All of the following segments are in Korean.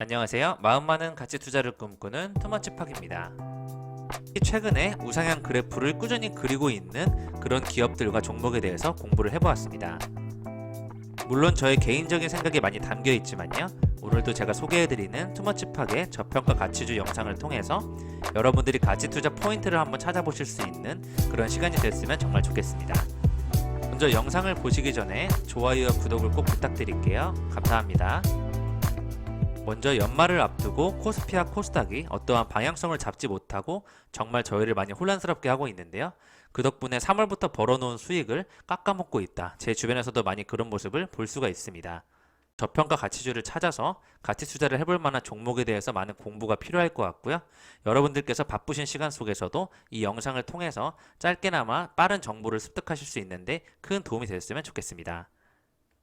안녕하세요. 마음 많은 가치 투자를 꿈꾸는 투머치팍입니다. 최근에 우상향 그래프를 꾸준히 그리고 있는 그런 기업들과 종목에 대해서 공부를 해보았습니다. 물론 저의 개인적인 생각이 많이 담겨 있지만요. 오늘도 제가 소개해드리는 투머치팍의 저평가 가치주 영상을 통해서 여러분들이 가치 투자 포인트를 한번 찾아보실 수 있는 그런 시간이 됐으면 정말 좋겠습니다. 먼저 영상을 보시기 전에 좋아요와 구독을 꼭 부탁드릴게요. 감사합니다. 먼저 연말을 앞두고 코스피와 코스닥이 어떠한 방향성을 잡지 못하고 정말 저희를 많이 혼란스럽게 하고 있는데요. 그 덕분에 3월부터 벌어놓은 수익을 깎아먹고 있다. 제 주변에서도 많이 그런 모습을 볼 수가 있습니다. 저평가 가치주를 찾아서 가치 투자를 해볼 만한 종목에 대해서 많은 공부가 필요할 것 같고요. 여러분들께서 바쁘신 시간 속에서도 이 영상을 통해서 짧게나마 빠른 정보를 습득하실 수 있는데 큰 도움이 됐으면 좋겠습니다.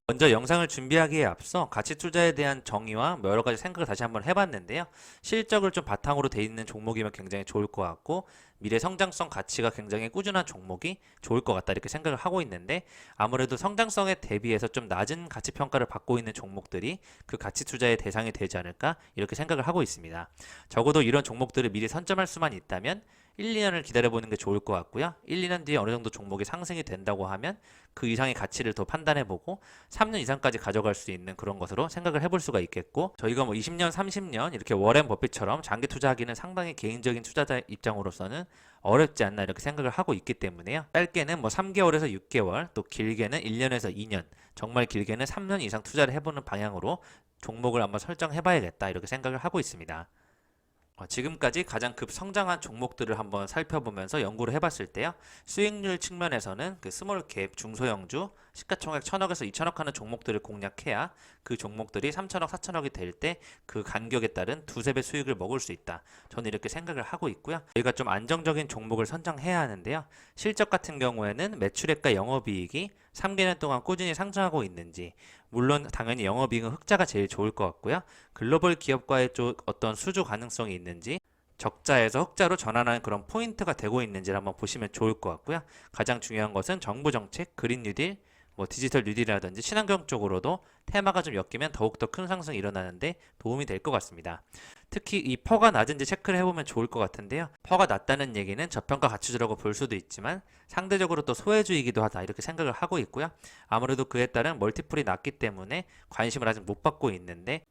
먼저 영상을 준비하기에 앞서 가치 투자에 대한 정의와 여러 가지 생각을 다시 한번 해봤는데요. 실적을 좀 바탕으로 돼 있는 종목이면 굉장히 좋을 것 같고 미래 성장성 가치가 굉장히 꾸준한 종목이 좋을 것 같다 이렇게 생각을 하고 있는데 아무래도 성장성에 대비해서 좀 낮은 가치 평가를 받고 있는 종목들이 그 가치 투자의 대상이 되지 않을까 이렇게 생각을 하고 있습니다. 적어도 이런 종목들을 미리 선점할 수만 있다면 1, 2년을 기다려보는 게 좋을 것 같고요. 1, 2년 뒤에 어느 정도 종목이 상승이 된다고 하면 그 이상의 가치를 더 판단해보고 3년 이상까지 가져갈 수 있는 그런 것으로 생각을 해볼 수가 있겠고 저희가 뭐 20년, 30년 이렇게 워렌 버핏처럼 장기 투자하기는 상당히 개인적인 투자자 입장으로서는 어렵지 않나 이렇게 생각을 하고 있기 때문에요. 짧게는 뭐 3개월에서 6개월 또 길게는 1년에서 2년 정말 길게는 3년 이상 투자를 해보는 방향으로 종목을 한번 설정해봐야겠다 이렇게 생각을 하고 있습니다. 지금까지 가장 급성장한 종목들을 한번 살펴보면서 연구를 해봤을 때요. 수익률 측면에서는 그 스몰캡, 중소형주, 시가총액 1000억에서 2000억 하는 종목들을 공략해야 그 종목들이 3000억, 4000억이 될 때 그 간격에 따른 두세 배 수익을 먹을 수 있다. 저는 이렇게 생각을 하고 있고요. 저희가 좀 안정적인 종목을 선정해야 하는데요. 실적 같은 경우에는 매출액과 영업이익이 3개년 동안 꾸준히 상승하고 있는지 물론 당연히 영업이익은 흑자가 제일 좋을 것 같고요. 글로벌 기업과의 어떤 수주 가능성이 있는지 적자에서 흑자로 전환하는 그런 포인트가 되고 있는지를 한번 보시면 좋을 것 같고요. 가장 중요한 것은 정부 정책, 그린 뉴딜, 뭐 디지털 뉴딜이라든지 친환경 쪽으로도 테마가 좀 엮이면 더욱더 큰 상승이 일어나는데 도움이 될 것 같습니다. 특히 이 퍼가 낮은지 체크를 해보면 좋을 것 같은데요. 퍼가 낮다는 얘기는 저평가 가치주라고 볼 수도 있지만 상대적으로 또 소외주이기도 하다 이렇게 생각을 하고 있고요. 아무래도 그에 따른 멀티플이 낮기 때문에 관심을 아직 못 받고 있는데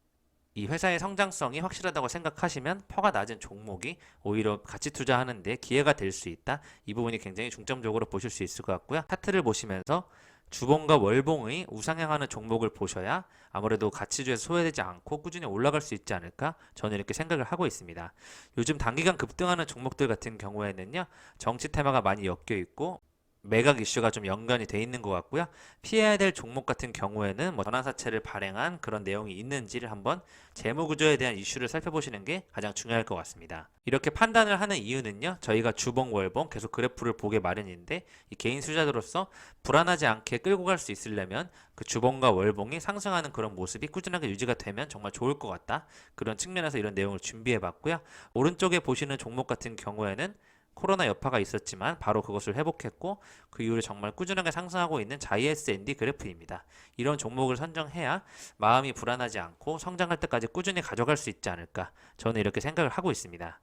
이 회사의 성장성이 확실하다고 생각하시면 퍼가 낮은 종목이 오히려 가치 투자하는데 기회가 될 수 있다. 이 부분이 굉장히 중점적으로 보실 수 있을 것 같고요. 차트를 보시면서 주봉과 월봉의 우상향하는 종목을 보셔야 아무래도 가치주에서 소외되지 않고 꾸준히 올라갈 수 있지 않을까 저는 이렇게 생각을 하고 있습니다. 요즘 단기간 급등하는 종목들 같은 경우에는요. 정치 테마가 많이 엮여 있고 매각 이슈가 좀 연관이 돼 있는 것 같고요. 피해야 될 종목 같은 경우에는 뭐 전환사채를 발행한 그런 내용이 있는지를 한번 재무구조에 대한 이슈를 살펴보시는 게 가장 중요할 것 같습니다. 이렇게 판단을 하는 이유는요. 저희가 주봉, 월봉 계속 그래프를 보게 마련인데 이 개인 투자자로서 불안하지 않게 끌고 갈 수 있으려면 그 주봉과 월봉이 상승하는 그런 모습이 꾸준하게 유지가 되면 정말 좋을 것 같다. 그런 측면에서 이런 내용을 준비해 봤고요. 오른쪽에 보시는 종목 같은 경우에는 코로나 여파가 있었지만 바로 그것을 회복했고 그 이후로 정말 꾸준하게 상승하고 있는 JS&D 그래프입니다. 이런 종목을 선정해야 마음이 불안하지 않고 성장할 때까지 꾸준히 가져갈 수 있지 않을까 저는 이렇게 생각을 하고 있습니다.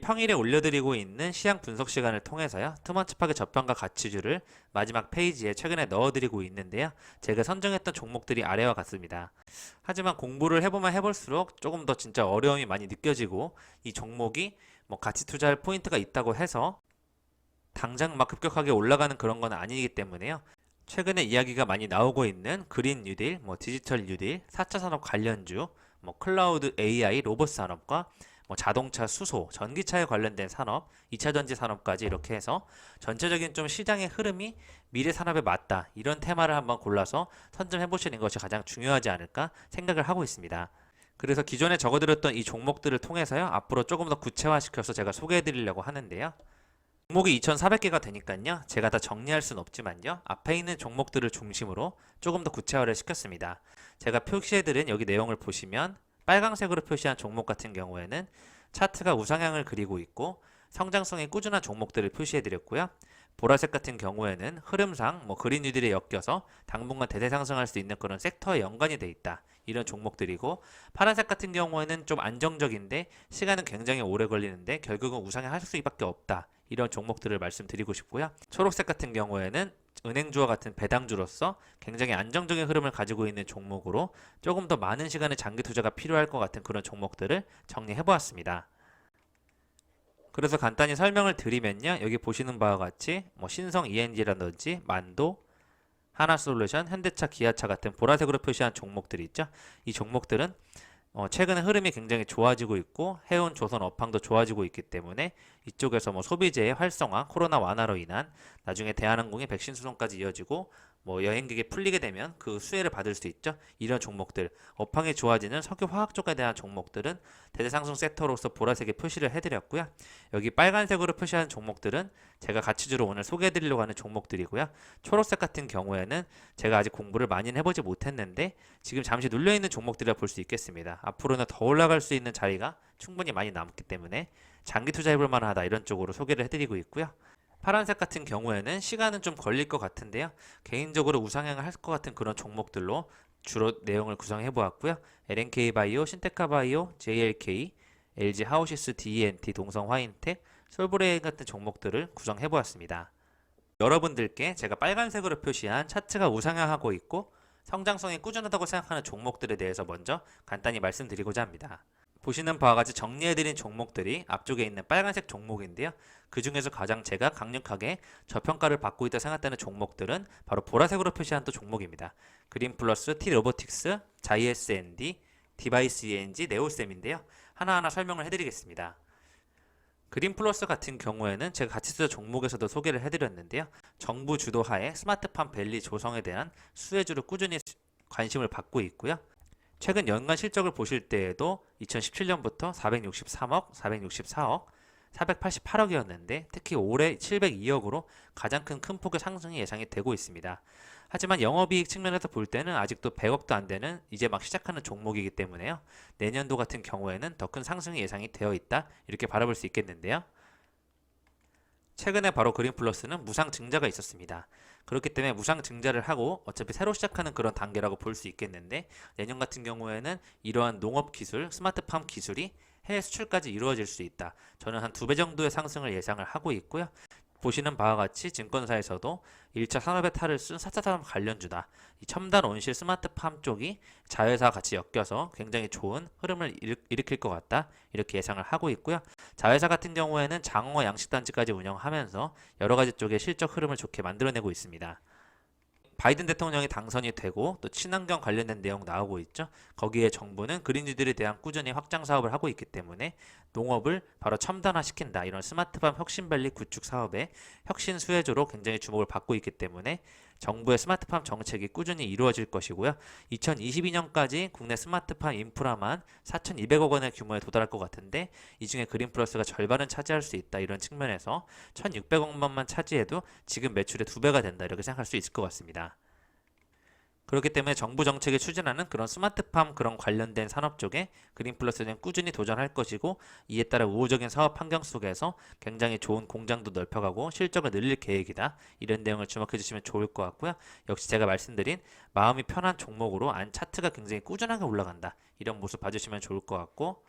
평일에 올려드리고 있는 시향 분석 시간을 통해서요. 투머치팍의 저평가 가치주를 마지막 페이지에 최근에 넣어드리고 있는데요. 제가 선정했던 종목들이 아래와 같습니다. 하지만 공부를 해보면 해볼수록 조금 더 진짜 어려움이 많이 느껴지고 이 종목이 뭐 가치 투자할 포인트가 있다고 해서 당장 막 급격하게 올라가는 그런 건 아니기 때문에요. 최근에 이야기가 많이 나오고 있는 그린 뉴딜, 뭐 디지털 뉴딜, 4차 산업 관련주, 뭐 클라우드 AI, 로봇 산업과 뭐 자동차 수소, 전기차에 관련된 산업, 2차 전지 산업까지 이렇게 해서 전체적인 좀 시장의 흐름이 미래 산업에 맞다. 이런 테마를 한번 골라서 선점해 보시는 것이 가장 중요하지 않을까 생각을 하고 있습니다. 그래서 기존에 적어드렸던 이 종목들을 통해서요. 앞으로 조금 더 구체화시켜서 제가 소개해 드리려고 하는데요. 종목이 2,400개가 되니까요. 제가 다 정리할 수는 없지만요. 앞에 있는 종목들을 중심으로 조금 더 구체화를 시켰습니다. 제가 표시해드린 여기 내용을 보시면 빨강색으로 표시한 종목 같은 경우에는 차트가 우상향을 그리고 있고 성장성이 꾸준한 종목들을 표시해드렸고요. 보라색 같은 경우에는 흐름상 그린 뉴딜에 엮여서 당분간 대세 상승할 수 있는 그런 섹터에 연관이 돼 있다. 이런 종목들이고, 파란색 같은 경우에는 좀 안정적인데 시간은 굉장히 오래 걸리는데 결국은 우상향할 수밖에 없다. 이런 종목들을 말씀드리고 싶고요. 초록색 같은 경우에는 은행주와 같은 배당주로서 굉장히 안정적인 흐름을 가지고 있는 종목으로 조금 더 많은 시간의 장기 투자가 필요할 것 같은 그런 종목들을 정리해 보았습니다. 그래서 간단히 설명을 드리면요. 여기 보시는 바와 같이 신성 ENG라든지 만도, 하나솔루션, 현대차, 기아차 같은 보라색으로 표시한 종목들이 있죠. 이 종목들은 최근에 흐름이 굉장히 좋아지고 있고 해운, 조선, 업황도 좋아지고 있기 때문에 이쪽에서 소비재의 활성화, 코로나 완화로 인한 나중에 대한항공의 백신 수송까지 이어지고 여행객이 풀리게 되면 그 수혜를 받을 수 있죠. 이런 종목들, 업황이 좋아지는 석유 화학 쪽에 대한 종목들은 대세 상승 섹터로서 보라색에 표시를 해드렸고요. 여기 빨간색으로 표시한 종목들은 제가 가치주로 오늘 소개해드리려고 하는 종목들이고요. 초록색 같은 경우에는 제가 아직 공부를 많이 해보지 못했는데 지금 잠시 눌려있는 종목들이라 볼 수 있겠습니다. 앞으로는 더 올라갈 수 있는 자리가 충분히 많이 남기 때문에 장기 투자해볼 만하다, 이런 쪽으로 소개를 해드리고 있고요. 파란색 같은 경우에는 시간은 좀 걸릴 것 같은데요. 개인적으로 우상향을 할 것 같은 그런 종목들로 주로 내용을 구성해 보았고요. LNK 바이오, 신테카 바이오, JLK, LG 하우시스 DENT, 동성 화인텍, 솔브레인 같은 종목들을 구성해 보았습니다. 여러분들께 제가 빨간색으로 표시한 차트가 우상향하고 있고 성장성이 꾸준하다고 생각하는 종목들에 대해서 먼저 간단히 말씀드리고자 합니다. 보시는 바와 같이 정리해드린 종목들이 앞쪽에 있는 빨간색 종목인데요. 그 중에서 가장 제가 강력하게 저평가를 받고 있다 생각되는 종목들은 바로 보라색으로 표시한 또 종목입니다. 그린플러스, T로보틱스, 자이SND, 디바이스 ENG, 네오셈인데요. 하나하나 설명을 해드리겠습니다. 그린플러스 같은 경우에는 제가 가치투자 종목에서도 소개를 해드렸는데요. 정부 주도하에 스마트팜 밸리 조성에 대한 수혜주로 꾸준히 관심을 받고 있고요. 최근 연간 실적을 보실 때에도 2017년부터 463억, 464억, 488억이었는데 특히 올해 702억으로 가장 큰 폭의 상승이 예상이 되고 있습니다. 하지만 영업이익 측면에서 볼 때는 아직도 100억도 안 되는 이제 막 시작하는 종목이기 때문에요. 내년도 같은 경우에는 더 큰 상승이 예상이 되어 있다, 이렇게 바라볼 수 있겠는데요. 최근에 바로 그린플러스는 무상 증자가 있었습니다. 그렇기 때문에 무상 증자를 하고 어차피 새로 시작하는 그런 단계라고 볼 수 있겠는데, 내년 같은 경우에는 이러한 농업 기술, 스마트팜 기술이 해외 수출까지 이루어질 수 있다. 저는 한 2배 정도의 상승을 예상을 하고 있고요. 보시는 바와 같이 증권사에서도 1차 산업의 탈을 쓴 4차 산업 관련주다. 이 첨단 온실 스마트팜 쪽이 자회사와 같이 엮여서 굉장히 좋은 흐름을 일으킬 것 같다, 이렇게 예상을 하고 있고요. 자회사 같은 경우에는 장어 양식단지까지 운영하면서 여러 가지 쪽의 실적 흐름을 좋게 만들어내고 있습니다. 바이든 대통령이 당선이 되고 또 친환경 관련된 내용 나오고 있죠. 거기에 정부는 그린뉴딜에 대한 꾸준히 확장 사업을 하고 있기 때문에 농업을 바로 첨단화시킨다, 이런 스마트팜 혁신밸리 구축 사업의 혁신 수혜주로 굉장히 주목을 받고 있기 때문에 정부의 스마트팜 정책이 꾸준히 이루어질 것이고요. 2022년까지 국내 스마트팜 인프라만 4,200억 원의 규모에 도달할 것 같은데 이 중에 그린플러스가 절반은 차지할 수 있다, 이런 측면에서 1,600억만만 차지해도 지금 매출의 2배가 된다, 이렇게 생각할 수 있을 것 같습니다. 그렇기 때문에 정부 정책이 추진하는 그런 스마트팜 그런 관련된 산업 쪽에 그린플러스는 꾸준히 도전할 것이고, 이에 따라 우호적인 사업 환경 속에서 굉장히 좋은 공장도 넓혀가고 실적을 늘릴 계획이다, 이런 내용을 주목해 주시면 좋을 것 같고요. 역시 제가 말씀드린 마음이 편한 종목으로 안 차트가 굉장히 꾸준하게 올라간다, 이런 모습 봐주시면 좋을 것 같고,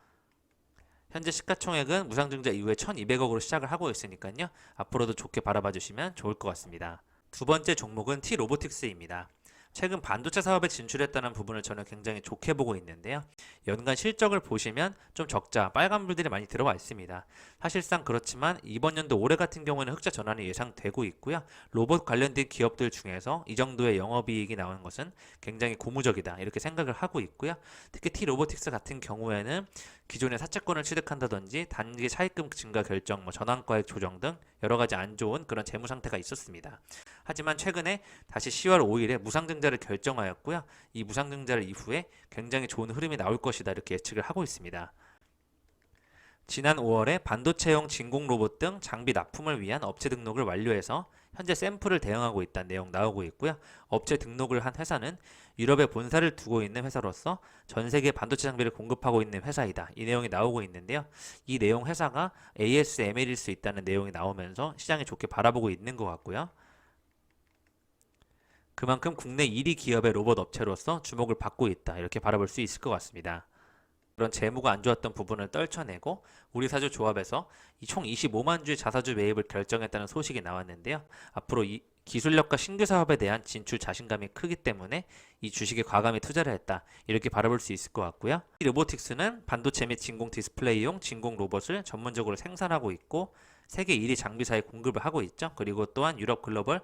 현재 시가총액은 무상증자 이후에 1,200억으로 시작을 하고 있으니까요. 앞으로도 좋게 바라봐 주시면 좋을 것 같습니다. 두 번째 종목은 T로보틱스입니다. 최근 반도체 사업에 진출했다는 부분을 저는 굉장히 좋게 보고 있는데요. 연간 실적을 보시면 좀 적자, 빨간불들이 많이 들어와 있습니다. 사실상 그렇지만 이번 연도 올해 같은 경우에는 흑자 전환이 예상되고 있고요. 로봇 관련된 기업들 중에서 이 정도의 영업이익이 나오는 것은 굉장히 고무적이다, 이렇게 생각을 하고 있고요. 특히 T로보틱스 같은 경우에는 기존의 사채권을 취득한다든지 단기 차입금 증가 결정, 전환가액 조정 등 여러 가지 안 좋은 그런 재무 상태가 있었습니다. 하지만 최근에 다시 10월 5일에 무상증자를 결정하였고요. 이 무상증자를 이후에 굉장히 좋은 흐름이 나올 것이다, 이렇게 예측을 하고 있습니다. 지난 5월에 반도체용 진공 로봇 등 장비 납품을 위한 업체 등록을 완료해서 현재 샘플을 대응하고 있다는 내용 나오고 있고요. 업체 등록을 한 회사는 유럽에 본사를 두고 있는 회사로서 전 세계 반도체 장비를 공급하고 있는 회사이다. 이 내용이 나오고 있는데요. 이 내용 회사가 ASML일 수 있다는 내용이 나오면서 시장이 좋게 바라보고 있는 것 같고요. 그만큼 국내 1위 기업의 로봇 업체로서 주목을 받고 있다. 이렇게 바라볼 수 있을 것 같습니다. 그런 재무가 안 좋았던 부분을 떨쳐내고 우리 사주 조합에서 총 25만 주의 자사주 매입을 결정했다는 소식이 나왔는데요. 앞으로 이 기술력과 신규 사업에 대한 진출 자신감이 크기 때문에 이 주식에 과감히 투자를 했다. 이렇게 바라볼 수 있을 것 같고요. 이 로보틱스는 반도체 및 진공 디스플레이용 진공 로봇을 전문적으로 생산하고 있고 세계 1위 장비사에 공급을 하고 있죠. 그리고 또한 유럽 글로벌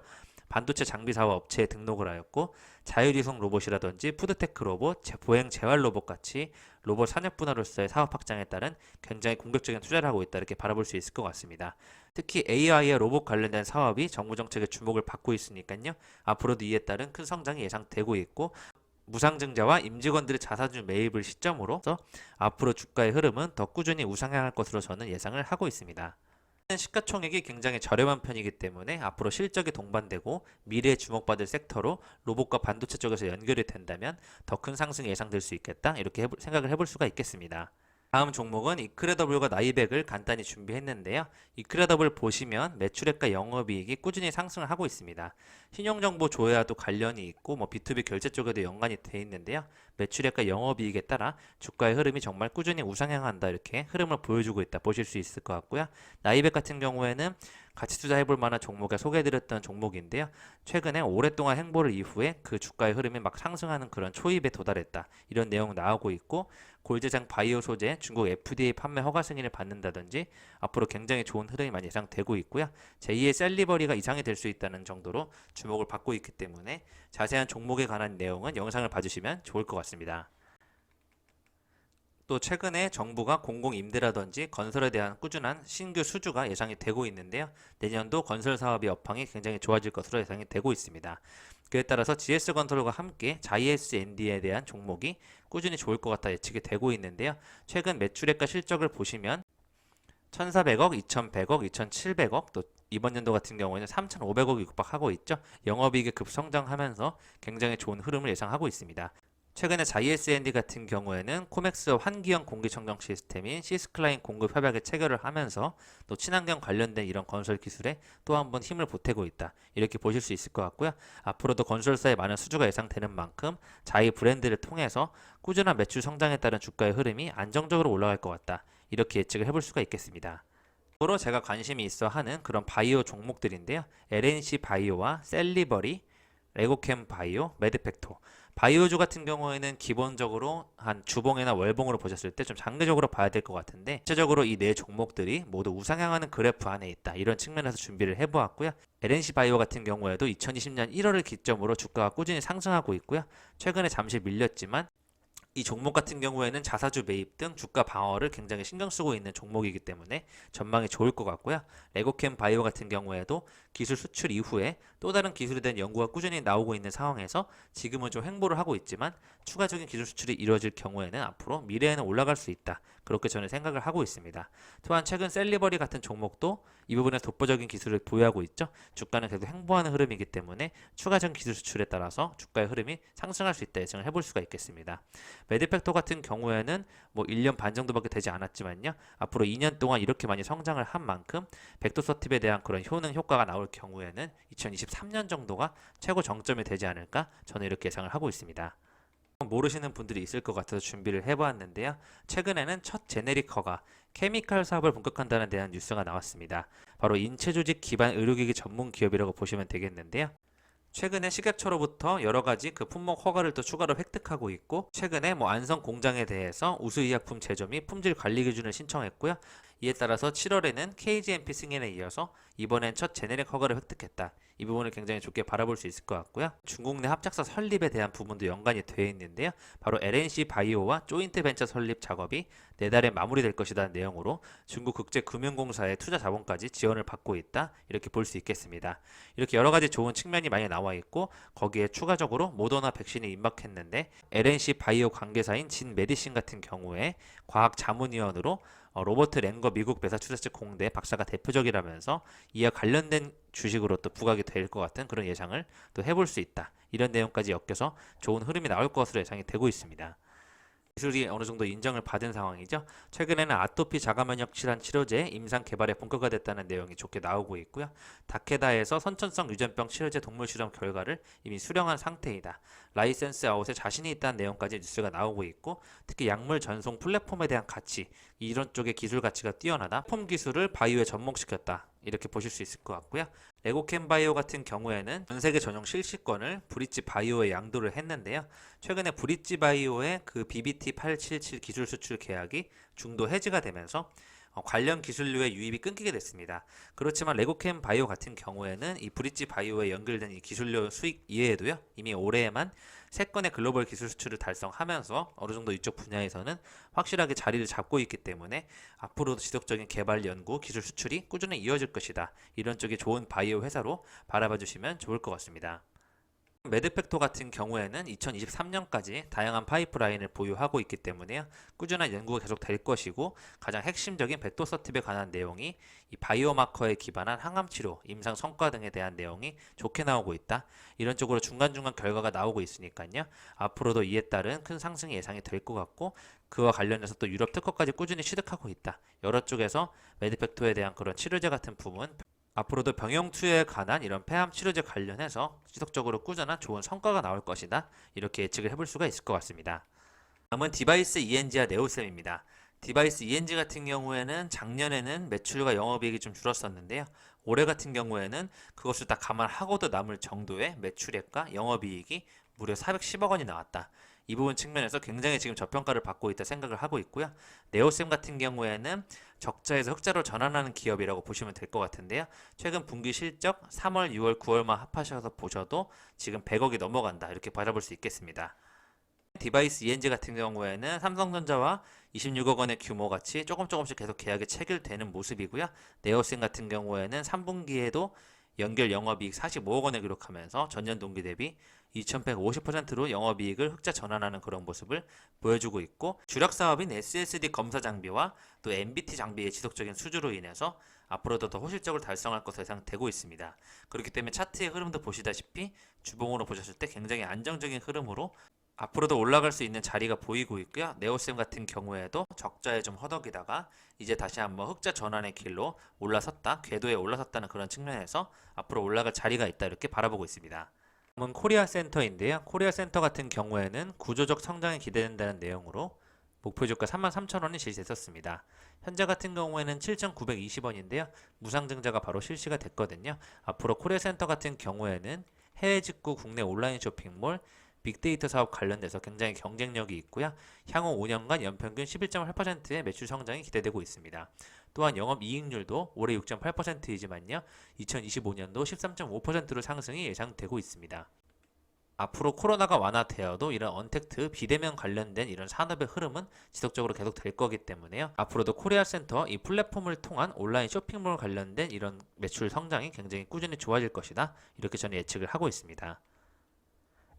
반도체 장비 사업 업체에 등록을 하였고 자율이송 로봇이라든지 푸드테크 로봇, 보행 재활 로봇 같이 로봇 산업 분야로서의 사업 확장에 따른 굉장히 공격적인 투자를 하고 있다 이렇게 바라볼 수 있을 것 같습니다. 특히 AI의 로봇 관련된 사업이 정부 정책의 주목을 받고 있으니까요. 앞으로도 이에 따른 큰 성장이 예상되고 있고 무상증자와 임직원들의 자사주 매입을 시점으로 앞으로 주가의 흐름은 더 꾸준히 우상향할 것으로 저는 예상을 하고 있습니다. 시가총액이 굉장히 저렴한 편이기 때문에 앞으로 실적이 동반되고 미래에 주목받을 섹터로 로봇과 반도체 쪽에서 연결이 된다면 더 큰 상승이 예상될 수 있겠다 이렇게 생각을 해볼 수가 있겠습니다. 다음 종목은 이크레더블과 나이백을 간단히 준비했는데요. 이크레더블 보시면 매출액과 영업이익이 꾸준히 상승을 하고 있습니다. 신용정보 조회와도 관련이 있고 B2B 결제 쪽에도 연관이 돼 있는데요. 매출액과 영업이익에 따라 주가의 흐름이 정말 꾸준히 우상향한다 이렇게 흐름을 보여주고 있다 보실 수 있을 것 같고요. 나이백 같은 경우에는 같이 투자해볼 만한 종목에 소개해드렸던 종목인데요. 최근에 오랫동안 행보를 이후에 그 주가의 흐름이 막 상승하는 그런 초입에 도달했다. 이런 내용 나오고 있고 골재장 바이오 소재 중국 FDA 판매 허가 승인을 받는다든지 앞으로 굉장히 좋은 흐름이 많이 예상되고 있고요. 제2의 셀리버리가 이상이 될 수 있다는 정도로 주목을 받고 있기 때문에 자세한 종목에 관한 내용은 영상을 봐주시면 좋을 것 같습니다. 또 최근에 정부가 공공임대라든지 건설에 대한 꾸준한 신규 수주가 예상이 되고 있는데요. 내년도 건설 사업의 여파이 굉장히 좋아질 것으로 예상이 되고 있습니다. 그에 따라서 GS건설과 함께 JSND에 대한 종목이 꾸준히 좋을 것 같아 예측이 되고 있는데요. 최근 매출액과 실적을 보시면 1,400억, 2,100억, 2,700억, 또 이번 연도 같은 경우에는 3,500억이 육박하고 있죠. 영업이익이 급성장하면서 굉장히 좋은 흐름을 예상하고 있습니다. 최근에 JSND 같은 경우에는 코맥스와 환기형 공기청정 시스템인 시스클라인 공급 협약에 체결을 하면서 또 친환경 관련된 이런 건설 기술에 또 한 번 힘을 보태고 있다. 이렇게 보실 수 있을 것 같고요. 앞으로도 건설사에 많은 수주가 예상되는 만큼 자이 브랜드를 통해서 꾸준한 매출 성장에 따른 주가의 흐름이 안정적으로 올라갈 것 같다. 이렇게 예측을 해볼 수가 있겠습니다. 으로 제가 관심이 있어 하는 그런 바이오 종목들인데요. LNC 바이오와 셀리버리, 레고캠 바이오, 매드팩토. 바이오주 같은 경우에는 기본적으로 한 주봉이나 월봉으로 보셨을 때 좀 장기적으로 봐야 될 것 같은데 전체적으로 이 네 종목들이 모두 우상향하는 그래프 안에 있다. 이런 측면에서 준비를 해보았고요. LNC 바이오 같은 경우에도 2020년 1월을 기점으로 주가가 꾸준히 상승하고 있고요. 최근에 잠시 밀렸지만 이 종목 같은 경우에는 자사주 매입 등 주가 방어를 굉장히 신경 쓰고 있는 종목이기 때문에 전망이 좋을 것 같고요. 레고캠 바이오 같은 경우에도 기술 수출 이후에 또 다른 기술에 대한 연구가 꾸준히 나오고 있는 상황에서 지금은 좀 횡보를 하고 있지만 추가적인 기술 수출이 이루어질 경우에는 앞으로 미래에는 올라갈 수 있다. 그렇게 저는 생각을 하고 있습니다. 또한 최근 셀리버리 같은 종목도 이 부분에서 독보적인 기술을 보유하고 있죠. 주가는 계속 횡보하는 흐름이기 때문에 추가적인 기술 수출에 따라서 주가의 흐름이 상승할 수 있다 예상을 해볼 수가 있겠습니다. 매드팩토 같은 경우에는 1년 반 정도밖에 되지 않았지만요. 앞으로 2년 동안 이렇게 많이 성장을 한 만큼 벡터서팁에 대한 그런 효과가 나올 경우에는 2023년 정도가 최고 정점이 되지 않을까 저는 이렇게 예상을 하고 있습니다. 모르시는 분들이 있을 것 같아서 준비를 해보았는데요. 최근에는 첫 제네릭 허가, 케미칼 사업을 본격화한다는 대한 뉴스가 나왔습니다. 바로 인체조직 기반 의료기기 전문 기업이라고 보시면 되겠는데요. 최근에 식약처로부터 여러 가지 그 품목 허가를 또 추가로 획득하고 있고 최근에 안성 공장에 대해서 우수의약품 제조 및 품질 관리 기준을 신청했고요. 이에 따라서 7월에는 KGMP 승인에 이어서 이번엔 첫 제네릭 허가를 획득했다. 이 부분을 굉장히 좋게 바라볼 수 있을 것 같고요. 중국 내 합작사 설립에 대한 부분도 연관이 되어 있는데요. 바로 LNC 바이오와 조인트 벤처 설립 작업이 내달에 마무리될 것이라는 내용으로 중국 국제금융공사의 투자 자본까지 지원을 받고 있다. 이렇게 볼 수 있겠습니다. 이렇게 여러 가지 좋은 측면이 많이 나와 있고 거기에 추가적으로 모더나 백신이 임박했는데 LNC 바이오 관계사인 진 메디신 같은 경우에 과학 자문위원으로 로버트 랭거 미국 매사추세츠 공대 박사가 대표적이라면서 이와 관련된 주식으로 또 부각이 될 것 같은 그런 예상을 또 해볼 수 있다. 이런 내용까지 엮여서 좋은 흐름이 나올 것으로 예상이 되고 있습니다. 기술이 어느 정도 인정을 받은 상황이죠. 최근에는 아토피 자가면역 질환 치료제 임상 개발에 본격화 됐다는 내용이 좋게 나오고 있고요. 다케다에서 선천성 유전병 치료제 동물 실험 결과를 이미 수령한 상태이다. 라이센스 아웃에 자신이 있다는 내용까지 뉴스가 나오고 있고, 특히 약물 전송 플랫폼에 대한 가치, 이런 쪽의 기술 가치가 뛰어나다. 폼 기술을 바이오에 접목시켰다. 이렇게 보실 수 있을 것 같고요. 레고캠 바이오 같은 경우에는 전 세계 전용 실시권을 브릿지 바이오에 양도를 했는데요. 최근에 브릿지 바이오의 그 BBT877 기술 수출 계약이 중도 해지가 되면서 관련 기술료의 유입이 끊기게 됐습니다. 그렇지만 레고캠 바이오 같은 경우에는 이 브릿지 바이오에 연결된 이 기술료 수익 이외에도요, 이미 올해에만 3건의 글로벌 기술 수출을 달성하면서 어느 정도 이쪽 분야에서는 확실하게 자리를 잡고 있기 때문에 앞으로도 지속적인 개발, 연구, 기술 수출이 꾸준히 이어질 것이다. 이런 쪽이 좋은 바이오 회사로 바라봐 주시면 좋을 것 같습니다. 매드팩토 같은 경우에는 2023년까지 다양한 파이프라인을 보유하고 있기 때문에요. 꾸준한 연구가 계속 될 것이고, 가장 핵심적인 벡토서팁에 관한 내용이 이 바이오마커에 기반한 항암치료, 임상 성과 등에 대한 내용이 좋게 나오고 있다. 이런 쪽으로 중간중간 결과가 나오고 있으니까요. 앞으로도 이에 따른 큰 상승이 예상이 될 것 같고, 그와 관련해서 또 유럽 특허까지 꾸준히 취득하고 있다. 여러 쪽에서 매드팩토에 대한 그런 치료제 같은 부분, 앞으로도 병용 투여에 관한 이런 폐암 치료제 관련해서 지속적으로 꾸준한 좋은 성과가 나올 것이다. 이렇게 예측을 해볼 수가 있을 것 같습니다. 다음은 디바이스 ENG와 네오셈입니다. 디바이스 ENG 같은 경우에는 작년에는 매출과 영업이익이 좀 줄었었는데요. 올해 같은 경우에는 그것을 다 감안하고도 남을 정도의 매출액과 영업이익이 무려 410억 원이 나왔다. 이 부분 측면에서 굉장히 지금 저평가를 받고 있다 생각을 하고 있고요. 네오셈 같은 경우에는 적자에서 흑자로 전환하는 기업이라고 보시면 될 것 같은데요. 최근 분기 실적 3월, 6월, 9월만 합하셔서 보셔도 지금 100억이 넘어간다. 이렇게 바라볼 수 있겠습니다. 디바이스 ENG 같은 경우에는 삼성전자와 26억 원의 규모 같이 조금씩 계속 계약이 체결되는 모습이고요. 네오셈 같은 경우에는 3분기에도 연결 영업이익 45억 원을 기록하면서 전년 동기 대비 2150%로 영업이익을 흑자 전환하는 그런 모습을 보여주고 있고, 주력 사업인 SSD 검사 장비와 또 MBT 장비의 지속적인 수주로 인해서 앞으로도 더 호실적을 달성할 것으로 예상되고 있습니다. 그렇기 때문에 차트의 흐름도 보시다시피 주봉으로 보셨을 때 굉장히 안정적인 흐름으로 앞으로도 올라갈 수 있는 자리가 보이고 있고요. 네오셈 같은 경우에도 적자에 좀 허덕이다가 이제 다시 한번 흑자 전환의 길로 올라섰다, 궤도에 올라섰다는 그런 측면에서 앞으로 올라갈 자리가 있다, 이렇게 바라보고 있습니다. 다음은 코리아 센터인데요. 코리아 센터 같은 경우에는 구조적 성장이 기대된다는 내용으로 목표 주가 33,000원이 실시됐었습니다. 현재 같은 경우에는 7,920원인데요. 무상증자가 바로 실시가 됐거든요. 앞으로 코리아 센터 같은 경우에는 해외 직구 국내 온라인 쇼핑몰, 빅데이터 사업 관련돼서 굉장히 경쟁력이 있고요. 향후 5년간 연평균 11.8%의 매출 성장이 기대되고 있습니다. 또한 영업이익률도 올해 6.8%이지만요. 2025년도 13.5%로 상승이 예상되고 있습니다. 앞으로 코로나가 완화되어도 이런 언택트, 비대면 관련된 이런 산업의 흐름은 지속적으로 계속 될 거기 때문에요. 앞으로도 코리아 센터 이 플랫폼을 통한 온라인 쇼핑몰 관련된 이런 매출 성장이 굉장히 꾸준히 좋아질 것이다. 이렇게 저는 예측을 하고 있습니다.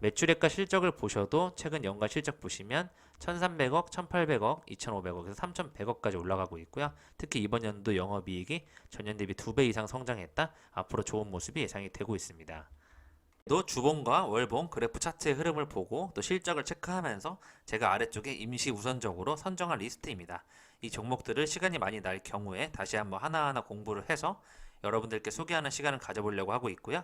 매출액과 실적을 보셔도 최근 연간 실적 보시면 1,300억, 1,800억, 2,500억에서 3,100억까지 올라가고 있고요. 특히 이번 연도 영업이익이 전년 대비 2배 이상 성장했다. 앞으로 좋은 모습이 예상이 되고 있습니다. 또 주봉과 월봉 그래프 차트의 흐름을 보고 또 실적을 체크하면서 제가 아래쪽에 임시 우선적으로 선정한 리스트입니다. 이 종목들을 시간이 많이 날 경우에 다시 한번 하나하나 공부를 해서 여러분들께 소개하는 시간을 가져보려고 하고 있고요.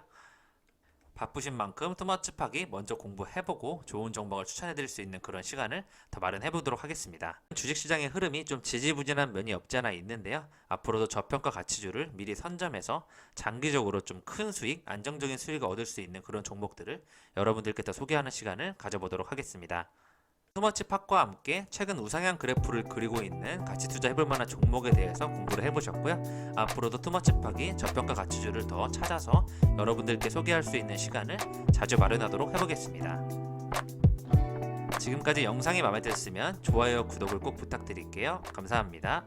바쁘신 만큼 투머치파기 먼저 공부해보고 좋은 종목을 추천해드릴 수 있는 그런 시간을 더 마련해보도록 하겠습니다. 주식시장의 흐름이 좀 지지부진한 면이 없지 않아 있는데요. 앞으로도 저평가 가치주를 미리 선점해서 장기적으로 좀 큰 수익, 안정적인 수익을 얻을 수 있는 그런 종목들을 여러분들께 더 소개하는 시간을 가져보도록 하겠습니다. 투머치팍과 함께 최근 우상향 그래프를 그리고 있는 가치 투자해볼 만한 종목에 대해서 공부를 해보셨고요. 앞으로도 투머치팍이 저평가 가치주를 더 찾아서 여러분들께 소개할 수 있는 시간을 자주 마련하도록 해보겠습니다. 지금까지 영상이 마음에 드셨으면 좋아요, 구독을 꼭 부탁드릴게요. 감사합니다.